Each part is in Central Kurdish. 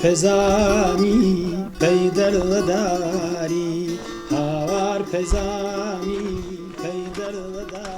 پزامی پیدر داری هاوار پزامی پیدر داری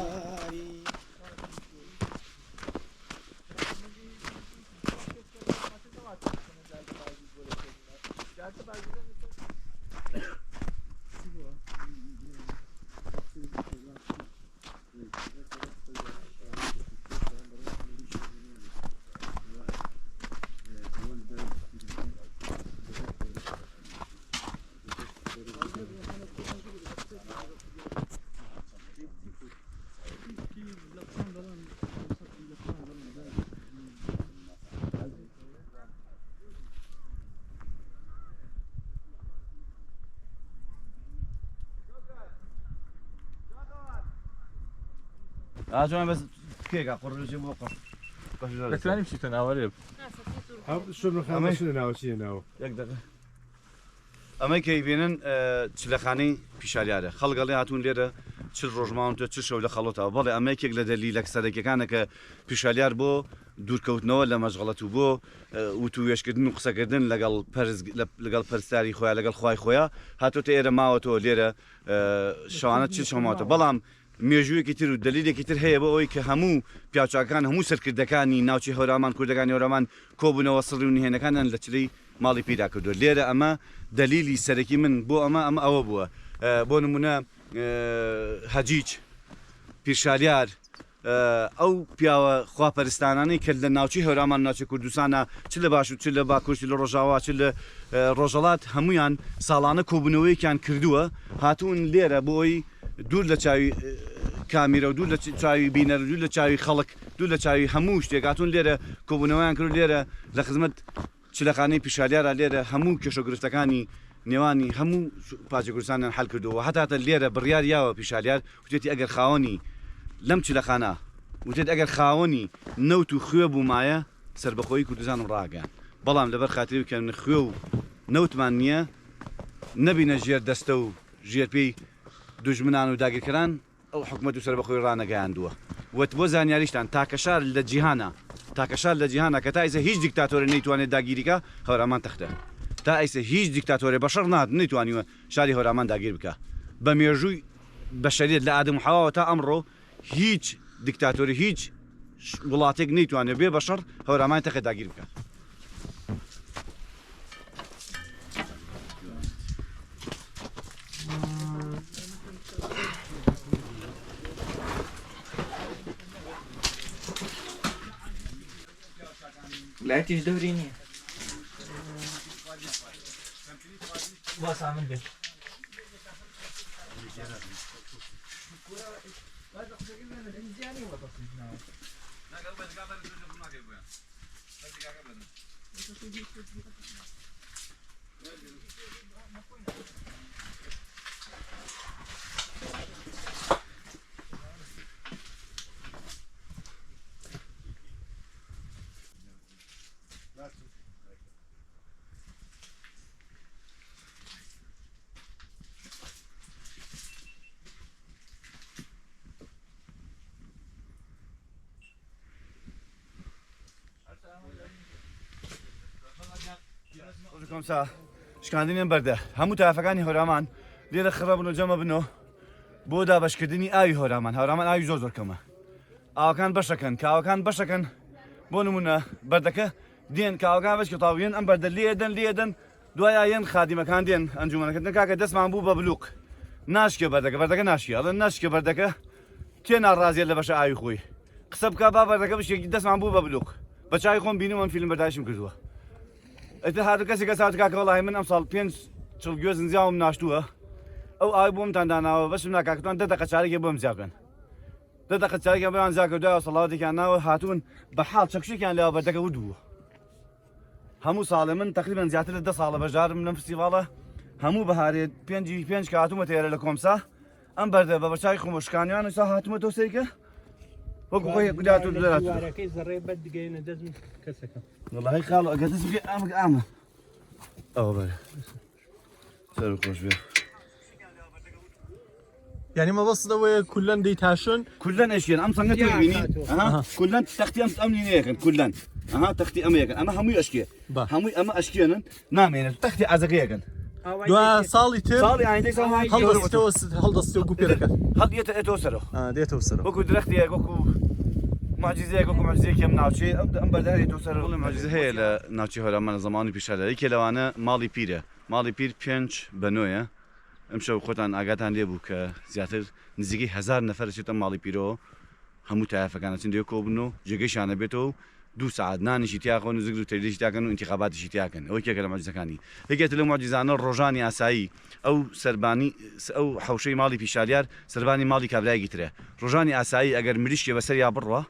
أجمع بس كيكة قرر شيء موقف. بس ما نمشي تناوري. هم شنو خامس شنو ناو شيء ناو. يقدر. أما كيفينن تشلخاني بيشالياره خلق الله هاتون ليره تشل روجمان تشل خلطة بالله أما كيك لدليلك صدق كأنك بيشاليار بو دور كوتنا ولا مشغلته بو وتو يشكدن وقصة كدن لقال برستاري خويا لقال خويا هاتو تيره ما وتو ليره شانة تشل شماته بالله ميجوي كتير ودليل كتير هي بقول كهمو بياچاكان همو سركردكاني ناوچي هورامان كردكاني هورامان كوبنا وصلوني هنا كان لتري مالي بيدا كردو ليرة أما دليلي سركي من بو أما أو بو بو نمونا هجيج بيرشاليار أو بيا خوا پرستاناني كل ناوچي هورامان ناوچي كردستانا چل باشو چل باكوش چل روجاوا چل روجالات همويان سالانه كوبنوي كان كردوه هاتون ليرة بوي دوور لە چاوی کامیرە و دوور لە چاوی بینەر دوور لە چاوی خەڵک دوور لە چاوی هەموو شتێکاتون لێرە کۆبوونەوەیان کرد لێرە لە خزمەت چلەخانەی پیشالیارە لێرە هەموو کێشەگرفتەکانی نێوانی هەموو پاچە کوردستانیان حەل کردووە هەتاتە لێرە بڕیار یاوە پیشالیار وتێتی ئەگەر خاوەنی لەم چلەخانە وتێت ئەگەر خاوەنی نەوت و خوێ بوومایە سربەخۆیی کوردستانم ڕاگەیان بەڵام لەبەر خاتری بکەن خوێ و نەوتمان نییە نەبینە ژێر دەستە و ژێر پێی دژمنان و داگیرکەران ئەو حکومەت و سەربەخۆی ڕانەگەیاندووە وەت بۆ زانیاریشتان تاکەشار لە جیهانە کە تا ئێستا هیچ دیکتاتۆرە نەیتوانێت داگیریکە هەورامان تەختە تا ئێستا هیچ دیکتاتۆرە بەشەر نەیتوانیوە شاری هەورامان داگیر بکە بە مێژووی بەشەریەت لە ئادەم و حەواوە تا ئەمڕۆ هیچ دیکتاتۆری هیچ وڵاتێک نەیتوانێت بێ بەشەر هەورامان تەخت داگیر بکە لا تيجي دوريني واسع من بيت كمسا شكاندين برده همو تافقاني هورامان ليرة خرابنو جمع بنو بودا بشكدني آي هورامان آي زور كما آوكان بشكن بونمونا بردك دين كاوكان بشك طاوين ام برد ليدن دوايا ين خادمة كان دين انجومنا كنت كاكا دسمع بوبا بلوك ناشكي بردك ناشكي هذا ناشكي بردك كين الرازي اللي بشا آي خوي قصب كابا بردك بشك دسمع بوبا بلوك بشاي خون بينو من فيلم برداشم كردوه هذا كسي كسات كاك والله من أمثال بينج شل جوز نزياهم ناشتوها أو آي بوم تندانا بس من كاك تون تدق شاري بوم زاكن تدق شاري بوم زاكن ده صلاتي كان هاتون بحال شكشي كان لا بدك ودوه همو صالمن تقريبا زيادة لده صالة بجار من فستيفاله همو بهاري بينج كاتومة تيرا لكم صح أم برده ببشاي خموشكاني أنا صح هاتومة توسيكه وكوي قداتو دلاتو كيس زري بد جينا دزم كسكه والله هي خالو قدس بي أعمى بله سر خوش بیا يعني ما بس ده كلن ديتاشون كلن ايش يعني ام صنعت بيني كلن تختي ام امني هيك كلن ئەها تەختی ئەمەیەکەن ئەمە هەمووی ئەشکێ با. هەمووی ئەمە ئەشکێنن نامێنێت تەختی ئازەکەیەکەن دو ساڵی تر ساڵی ئاینده هەڵدەستەوە گوپێرەکە هەڵدێتە ئێتۆ سەرەوە دێتەوە سەر وەکو درەختێک وەکو معجزەیەک وەکو معجزەیەکی ئەم ناوچێ ئەم بەرداری ئێتۆ سەر معجزە هەیە لە ناوچی هەرێمانە زمانی پیشەدا یەکێ لەوانە ماڵی پیرە ماڵی پیر 5 بەنۆیە ئەمشەو خۆتان ئاگاتان لێ بوو کە زیاتر نزیکی 1000 نەفەر چێتە ماڵی پیرەوە هەموو تایافەکانە چندێ کۆبن و جێگەیشانە بێتەوە 2 ساعت نانیشی تیاخۆن و زگر و تێریشی تاکەن و انتخاباتیشی تیاکەن ئەوە کێکە لە معجزەکانی یەکێت لە معجزانە ڕۆژانی ئاسایی ئەو سەربانی ئەو حەوشەی ماڵی پیشالیار سەربانی ماڵی کابرایەکی ترە ڕۆژانی ئاسایی ئەگەر مریشکێ بەسەر یا بڕوە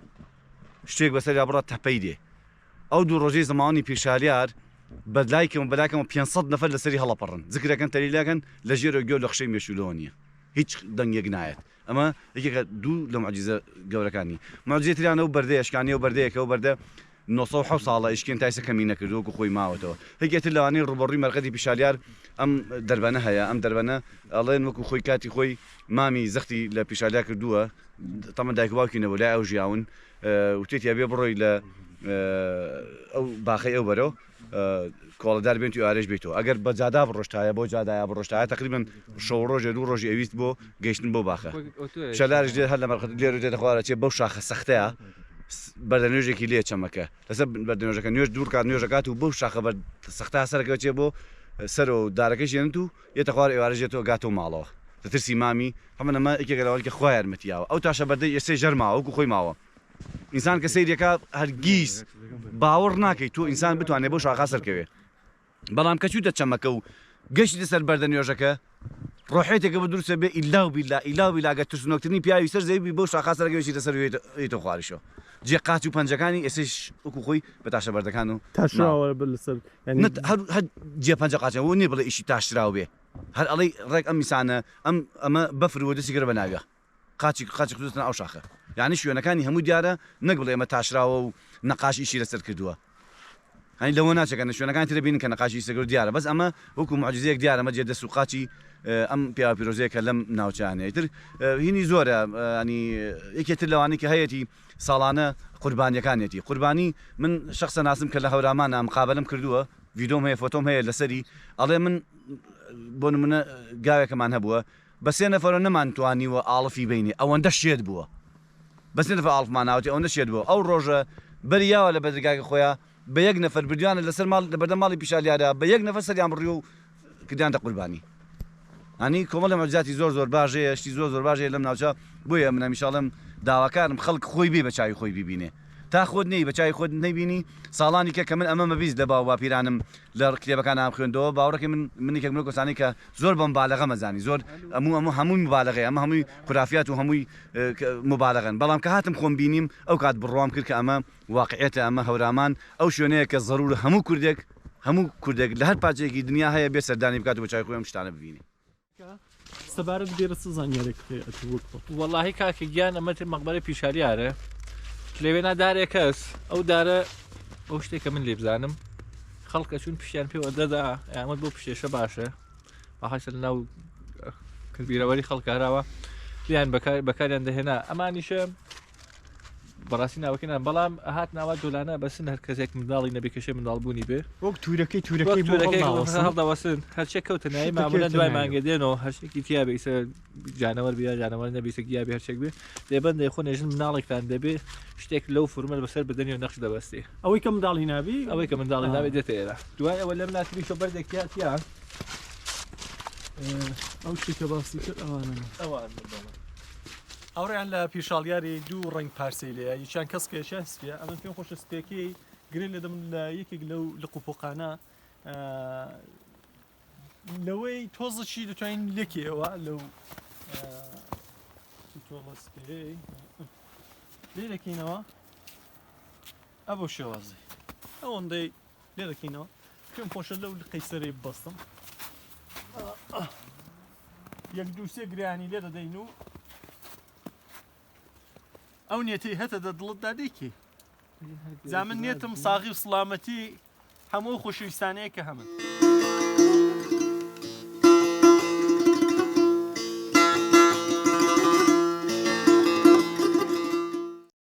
شتێک بەسەر یا بڕە تەپەی دێ ئەو دوو ڕۆژەی زمانی پیشالیار بەلایکەمە 500 نەفەر لەسەری هەڵەپەڕن زگرەکەن تەریلاکەن لە ژێرە گوێ لە خشەی مێشولەوە نییە هیچ دەنگێک نایەت ئەمە یەکێکە دوو لە معجزە گەورەکانی معجزەی تریانە و بەردەی ئەشکانی و بەردەیەکە و بەردە 900 ساڵە ئیشکێن تایسە کەمی نەکردووەکو خۆی ماوەتەوە هەیەکێتر لەوانەیە ڕوبەڕووی مەرقەتی پیشالیار ئەم دەربەنە هەیە ئەم دەربەنە ئەڵێن وەکو خۆی کاتی خۆی مامی زەختی لە پیشالیا کردووە تەمە دایک باوکینەوە لای ئەو ژیاون وتێتی ئەبێ بڕۆی لە ئەو باخەی ئەو بەرەوە کۆڵەدار بێن و ئارێژ بێتەوە ئەگەر بە جادا بڕۆشتایە بۆ جادایا بڕۆشتایە تقریبن شەو ڕۆژێ دوو ڕۆژی ئەویست بۆ گەیشتن بۆ باخە شەلارش دێت هەر لە مەرخەت لێر دێتە خوارە چێ بەو شاخە سەختەیە بەردەنوێژێکی لێ چەمەکە لەسەر بەردەنوێژەکە نوێژ دوور کات نوێژەکات و بەو شاخە سەختا سەرەکە چێ بۆ سەر و دارەکەی ژێنت و یێتە خوار ئێوارەژێتەوە گاتەوە ماڵەوە دەترسی مامی هەمەنەمە یەکێکە لەوەکە خۆی یارمەتیاوە ئەو تاشە بەردەی ئێسێ ژەرماوە وەکو خۆی ماوە ئینسان کە سەیرێکە هەرگیز باوەڕ ناکەیت تۆ ئینسان بتوانێت بۆ شاخا سەرکەوێ بەڵام کە چووتە چەمەکە و گەشتی سەر بەردەنوێژەکە ڕۆحێتێکە بە دروستە بێ ئیلا و بیلاگە ترسنۆکتنی پیاوی سەر زەوی بۆ شاخا سەرەکەوێتی سەر ئیتۆ خواریشەوە جێ قاچ و پەنجەکانی ئێسش وەکو خۆی بە تاشە بەردەکان و تاشراوە لەسەر هەر جێ پەنجە قاچەوە نیە بڵێ ئیشی تاشراو بێ هەر ئەڵەی ڕێک ئەم میسانە ئەمە بەفرەوە دەستی گەرە بە ناویە قاچی خودستن ئەو شاخە یعنی شوێنەکانی هەموو دیارە نەک بڵێ ئەمە تاشراوە و نەقاش ئیشی لەسەر کردووە هەنی لەوە ناچەکەن شوێنەکانی ترە بینن کە نەقاشی سەگر دیارە بەس ئەمە وەکو معجزەیەک دیارە مە جێ دەست و قاچی ئەم پیا پیرۆزەیەکە لەم ناوچانەیە تر هینی زۆرە ینی یەکێتر لەوانی کە هەیەی ساڵانە قوربانیەکانێتی قوربانی من شخصە ناسم کە لە هەورامانە مقابلم کردووە ڤیدۆم هەیە فۆتۆم هەیە لەسەری ئەڵێ من بۆ نمونە گاوێکەمان هەبووە بە 3 نەفەرە نەمانتوانیوە ئاڵفی بینێ ئەوەندە شێت بووە بە 3 نەفەر ئاڵفمان ناوەتی ئەوەندە شێت بووە ئەو ڕۆژە بەریاوە لە بەدرگاکە خۆیان بە 1 نەفەر بردوانە لەسەر ماڵ لە بەردەم ماڵی پیشالیارە بە 1 نەفەر سەریان بڕی و کردیانتە قوربانی ئەنی کۆمەڵە مەجزاتی زۆر باشەیە شتی زۆر باشەیە لەم ناوچە بۆیە من هەمیشاڵم داواکارم خەڵک خۆی بێ بە چاوی خۆی ببینێ تا خۆت نەی بە چای خۆت نەیبینی ساڵانی کە من ئەمە مەبیست لە باو باپیرانم لە کتێبەکانم خوێندەوە باوەڕێکی منێک من کۆسانی کە زۆر بە مبالەغە مەزانی زۆر هەمووی مبالەغەیە ئەمە هەمووی خورافیات و هەمووی مبالەغن بەڵام کە هاتم خۆم بینیم ئەو کات بڕوام کرد کە ئەمە واقعێتە ئەمە هەورامان ئەو شوێنەیە کە زەرور هەموو کوردێک لە هەر پارچەیەکی دنیا هەیە بێ سەردانی بکات و بە چای خۆی ئەم شتانە ببینێ سەبارەت بێرە زانیارێک واللهی کاکە گیان ئەمە مەقبەرە پیشالیارە لەوێنا دارێک کەس ئەو دارە ئەو شتێکە من لێ بزانم خەڵکە چون پیشیان پێوەندەدا ئامەد بۆ پشێشە باشە بەخەسە لە ناو کردبیرەوەری خەڵکاراوە لیان بەکاریان دەهێنا ئەمانیشە بەڕاستی ناوەکەیان بەڵام هات ناوە جۆلانە بەسن هەر کەسێک منداڵی نەبێکەشە منداڵبوونی بێ وەک تورەکەی هەڵداوەسن هەرچێک کەوتنایی مامونە دوای مانگە دێنەوە هەرشتێکی تیا بێسە جانەوەر بیا جانەوەر نەبیسە گیا بێ هەرچێک بێ دێبەندە خۆ نێژن مناڵێکتان دەبێ شتێک لەو فرمەت بەسەر بدەنی و نەخش دەبەستی ئەوەی کە منداڵی نابی ئەوەی کە منداڵی نابێت دێتە ئێرە دوای ئەوە لەم ناتریشە بەردێکیان ئەو شتێکە باسی کرد ئەوان ئەوڕیان لە پیشاڵیاری دوو ڕنگ پارسیلەیە یەکیان کەس کێشە سپیە ئەمە پێم خۆشە سپێکی گرێ لەدەم لە یەکێک لە قوپۆقانە لەوەی تۆزەشی دەتوانین لێکێەوە لەو لێ دەکەینەوە ئەو شێوازی ئەوەندەی لێ دەکەینەوە پێم خۆشە لەو قەیسەرەی بەستم یەک دووسێ گریانی لێ دەدەین و ئەو نێتی هەتە دڵت دادێکی زامن نێتم ساغی و سڵامەتی هەموو خۆشویستانەیە کە هەمن